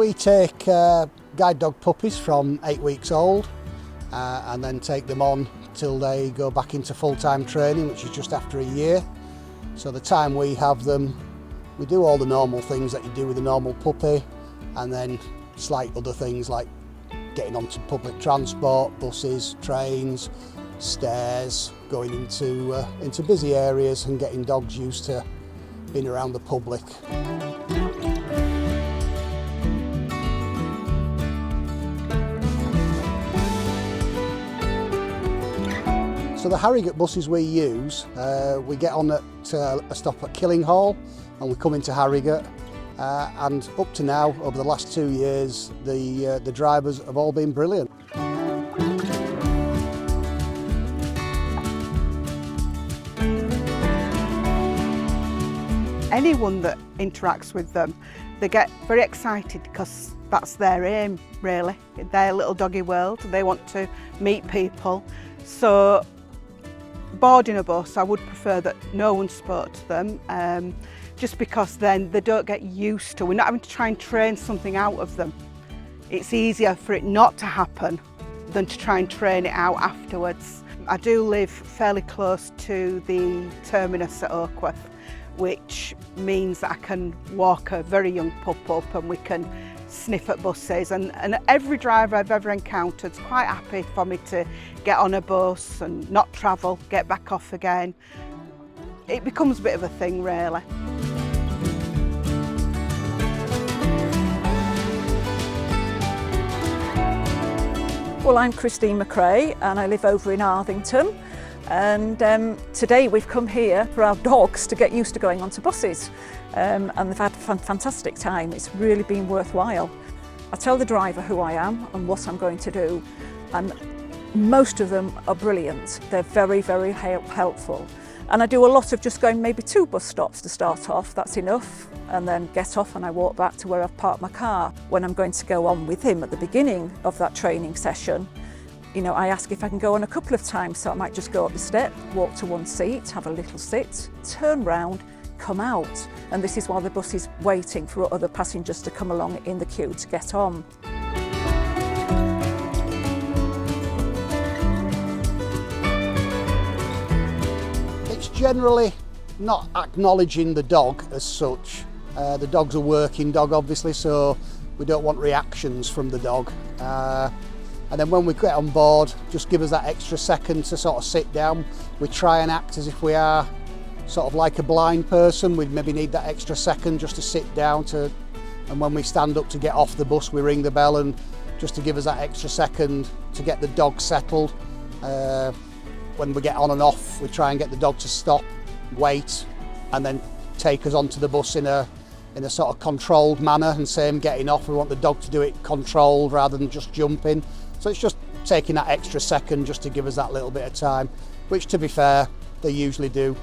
we take guide dog puppies from 8 weeks old and then take them on till they go back into full-time training, which is just after a year. So the time we have them, we do all the normal things that you do with a normal puppy, and then slight other things like getting onto public transport, buses, trains, stairs, going into busy areas and getting dogs used to being around the public. So the Harrogate buses we use, we get on at a stop at Killinghall and we come into Harrogate, and up to now, over the last 2 years, the drivers have all been brilliant. Anyone that interacts with them, they get very excited because that's their aim, really. Their little doggy world, they want to meet people. So boarding a bus, I would prefer that no one spoke to them, just because then they don't get used to, we're not having to try and train something out of them. It's easier for it not to happen than to try and train it out afterwards. I do live fairly close to the terminus at Oakworth, which means that I can walk a very young pup up and we can sniff at buses, and every driver I've ever encountered is quite happy for me to get on a bus and not travel, get back off again. It becomes a bit of a thing, really. Well, I'm Christine McRae and I live over in Arthington, and today we've come here for our dogs to get used to going onto buses, and they've had a fantastic time. It's really been worthwhile. I tell the driver who I am and what I'm going to do, and most of them are brilliant. They're very, very helpful. And I do a lot of just going maybe 2 bus stops to start off, that's enough, and then get off and I walk back to where I've parked my car. When I'm going to go on with him at the beginning of that training session, you know, I ask if I can go on a couple of times, so I might just go up the step, walk to one seat, have a little sit, turn round, come out. And this is while the bus is waiting for other passengers to come along in the queue to get on. It's generally not acknowledging the dog as such. The dog's a working dog, obviously, so we don't want reactions from the dog. And then when we get on board, just give us that extra second to sort of sit down. We try and act as if we are sort of like a blind person. We'd maybe need that extra second just to sit down and when we stand up to get off the bus, we ring the bell, and just to give us that extra second to get the dog settled. When we get on and off, we try and get the dog to stop, wait, and then take us onto the bus in a sort of controlled manner, and same getting off. We want the dog to do it controlled rather than just jumping. So it's just taking that extra second just to give us that little bit of time, which, to be fair, they usually do.